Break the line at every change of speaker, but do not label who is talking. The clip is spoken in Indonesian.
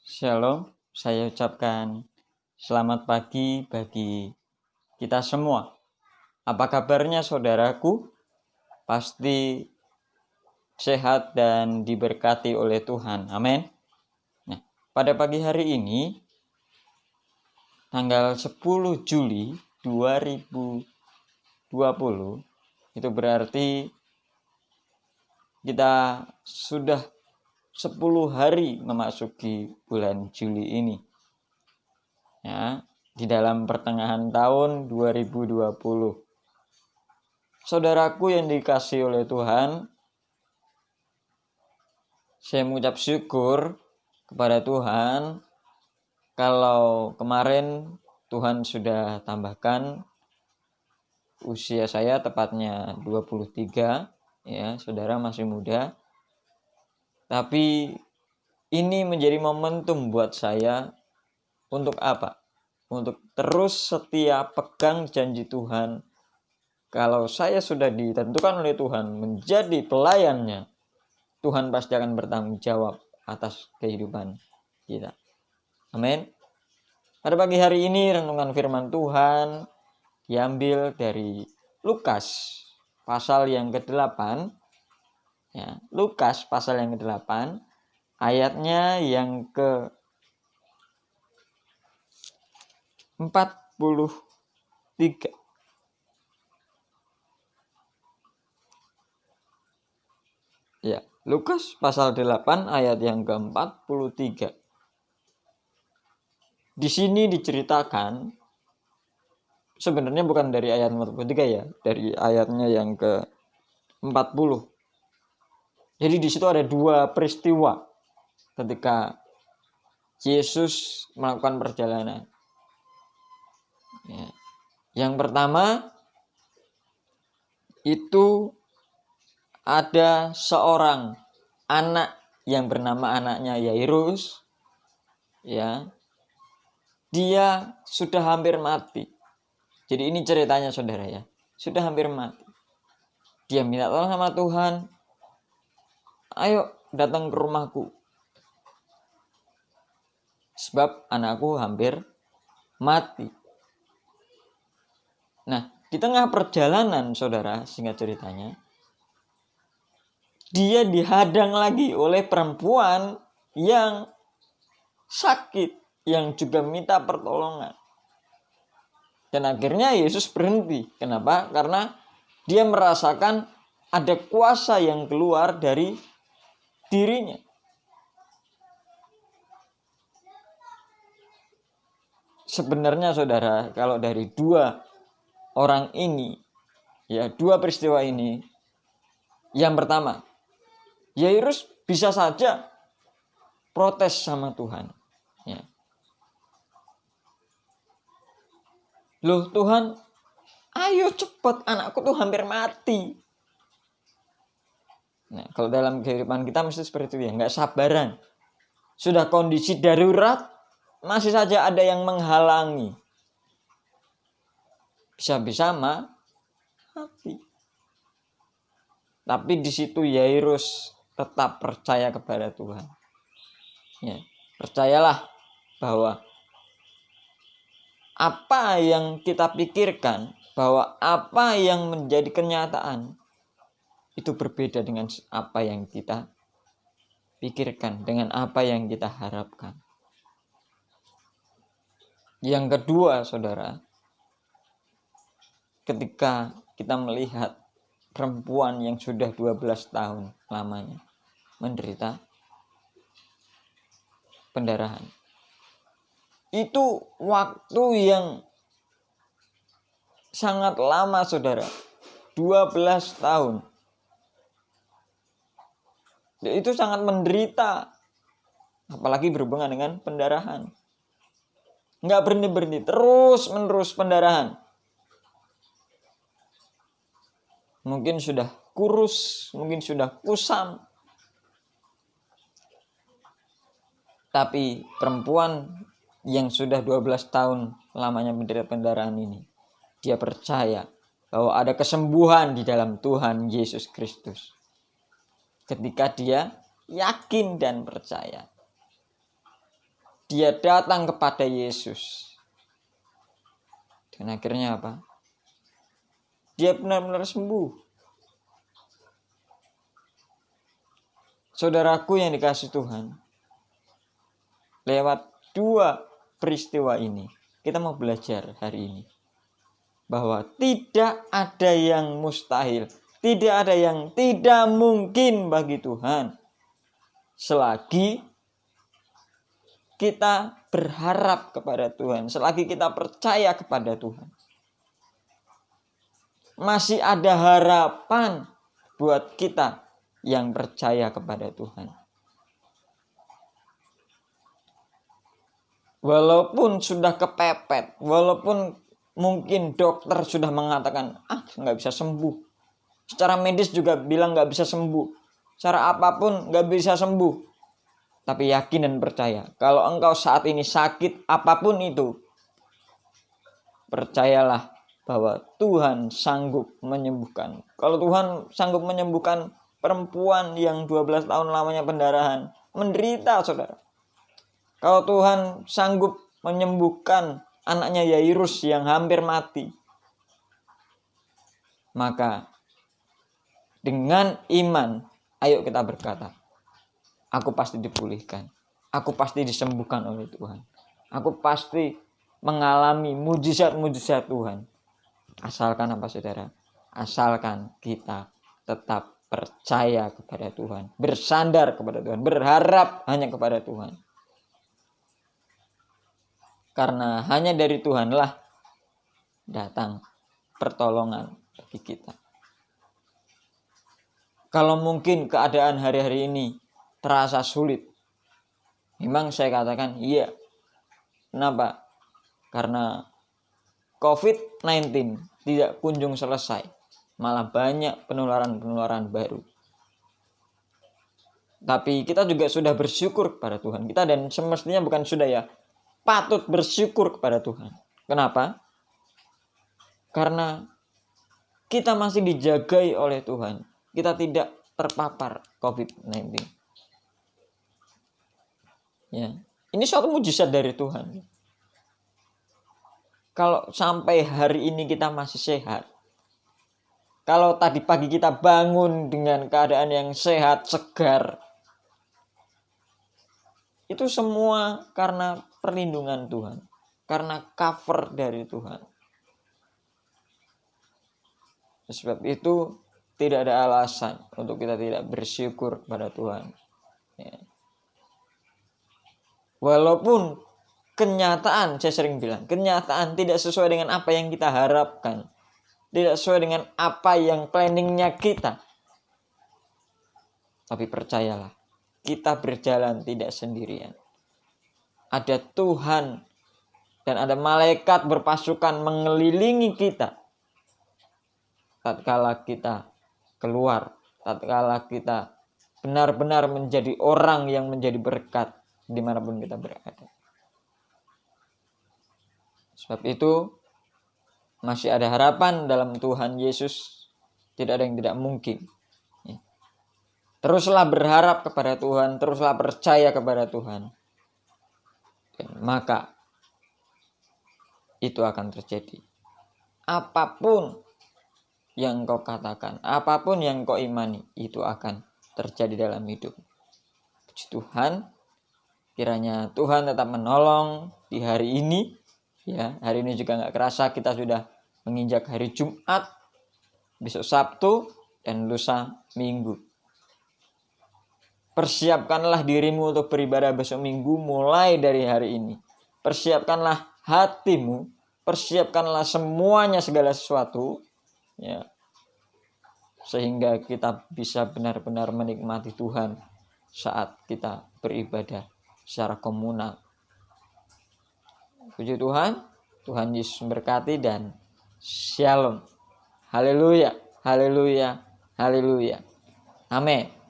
Shalom, saya ucapkan selamat pagi bagi kita semua. Apa kabarnya saudaraku? Pasti sehat dan diberkati oleh Tuhan. Amin. Nah, pada pagi hari ini, tanggal 10 Juli 2020, itu berarti kita sudah 10 hari memasuki bulan Juli ini. Ya, di dalam pertengahan tahun 2020. Saudaraku yang dikasihi oleh Tuhan, saya mengucap syukur kepada Tuhan kalau kemarin Tuhan sudah tambahkan usia saya tepatnya 23, ya, saudara masih muda. Tapi ini menjadi momentum buat saya untuk apa? Untuk terus setia pegang janji Tuhan. Kalau saya sudah ditentukan oleh Tuhan menjadi pelayannya, Tuhan pasti akan bertanggung jawab atas kehidupan kita. Amin. Pada pagi hari ini renungan firman Tuhan diambil dari Lukas pasal yang ke-8. Ya, Lukas pasal yang ke-8 ayatnya yang ke-43. Ya, Lukas pasal 8 ayat yang ke-43. Di sini diceritakan, sebenarnya bukan dari ayat 43 ya, dari ayatnya yang ke-40. Jadi di situ ada dua peristiwa ketika Yesus melakukan perjalanan. Ya. Yang pertama itu ada seorang anak yang bernama anaknya Yairus. Ya, dia sudah hampir mati. Jadi ini ceritanya saudara ya, sudah hampir mati. Dia minta tolong sama Tuhan, ayo datang ke rumahku, sebab anakku hampir mati. Nah, di tengah perjalanan saudara, singkat ceritanya, dia dihadang lagi oleh perempuan yang sakit, yang juga minta pertolongan. Dan akhirnya Yesus berhenti. Kenapa? Karena dia merasakan ada kuasa yang keluar dari dirinya. Sebenarnya saudara, kalau dari dua orang ini, ya, dua peristiwa ini, yang pertama, Yairus bisa saja protes sama Tuhan. Ya. Loh Tuhan, ayo cepat, anakku tuh hampir mati. Nah, kalau dalam kehidupan kita mesti seperti itu ya, nggak sabaran. Sudah kondisi darurat, masih saja ada yang menghalangi. Bisa-bisa mati. Tapi di situ Yairus tetap percaya kepada Tuhan. Ya, percayalah bahwa apa yang kita pikirkan, bahwa apa yang menjadi kenyataan itu berbeda dengan apa yang kita pikirkan, dengan apa yang kita harapkan. Yang kedua, saudara, ketika kita melihat perempuan yang sudah 12 tahun lamanya menderita pendarahan. Itu waktu yang sangat lama saudara. 12 tahun. Itu sangat menderita. Apalagi berhubungan dengan pendarahan. Nggak berhenti-berhenti. Terus menerus pendarahan. Mungkin sudah kurus. Mungkin sudah kusam. Tapi perempuan yang sudah 12 tahun lamanya menderita pendarahan ini, dia percaya bahwa ada kesembuhan di dalam Tuhan Yesus Kristus. Ketika dia yakin dan percaya. dia datang kepada Yesus. Dan akhirnya apa? Dia benar-benar sembuh. Saudaraku yang dikasihi Tuhan, lewat 2 peristiwa ini, kita mau belajar hari ini bahwa tidak ada yang mustahil, tidak ada yang tidak mungkin bagi Tuhan, selagi kita berharap kepada Tuhan, selagi kita percaya kepada Tuhan. Masih ada harapan buat kita yang percaya kepada Tuhan. Walaupun sudah kepepet, walaupun mungkin dokter sudah mengatakan, nggak bisa sembuh. Secara medis juga bilang nggak bisa sembuh. Secara apapun nggak bisa sembuh. Tapi yakin dan percaya, kalau engkau saat ini sakit apapun itu, percayalah bahwa Tuhan sanggup menyembuhkan. Kalau Tuhan sanggup menyembuhkan perempuan yang 12 tahun lamanya pendarahan, menderita saudara. Kalau Tuhan sanggup menyembuhkan anaknya Yairus yang hampir mati, maka dengan iman, ayo kita berkata, aku pasti dipulihkan. Aku pasti disembuhkan oleh Tuhan. Aku pasti mengalami mujizat-mujizat Tuhan. Asalkan apa saudara? Asalkan kita tetap percaya kepada Tuhan. Bersandar kepada Tuhan. Berharap hanya kepada Tuhan. Karena hanya dari Tuhanlah datang pertolongan bagi kita. Kalau mungkin keadaan hari-hari ini terasa sulit, memang saya katakan iya. Kenapa? Karena COVID-19 tidak kunjung selesai. Malah banyak penularan-penularan baru. Tapi kita juga sudah bersyukur kepada Tuhan. Kita dan semestinya bukan sudah ya, patut bersyukur kepada Tuhan. Kenapa? Karena kita masih dijagai oleh Tuhan. Kita tidak terpapar COVID-19. Ya, ini suatu mujizat dari Tuhan. Kalau sampai hari ini kita masih sehat, kalau tadi pagi kita bangun dengan keadaan yang sehat, segar, itu semua karena perlindungan Tuhan, karena cover dari Tuhan. Sebab itu tidak ada alasan untuk kita tidak bersyukur kepada Tuhan. Ya. Walaupun kenyataan, saya sering bilang, kenyataan tidak sesuai dengan apa yang kita harapkan. Tidak sesuai dengan apa yang planningnya kita. Tapi percayalah, kita berjalan tidak sendirian. Ada Tuhan dan ada malaikat berpasukan mengelilingi kita. Tatkala kita keluar, tatkala kita benar-benar menjadi orang yang menjadi berkat dimanapun kita berada. Sebab itu masih ada harapan dalam Tuhan Yesus. Tidak ada yang tidak mungkin. Teruslah berharap kepada Tuhan. Teruslah percaya kepada Tuhan. Dan maka itu akan terjadi. Apapun yang kau katakan, apapun yang kau imani, itu akan terjadi dalam hidup. Puji Tuhan. Kiranya Tuhan tetap menolong di hari ini. Ya, hari ini juga gak kerasa kita sudah menginjak hari Jumat, besok Sabtu, dan lusa Minggu. Persiapkanlah dirimu untuk beribadah besok Minggu mulai dari hari ini. Persiapkanlah hatimu, persiapkanlah semuanya, segala sesuatu, ya, sehingga kita bisa benar-benar menikmati Tuhan saat kita beribadah secara komunal. Puji Tuhan, Tuhan Yesus memberkati dan shalom. Haleluya, haleluya, haleluya. Amin.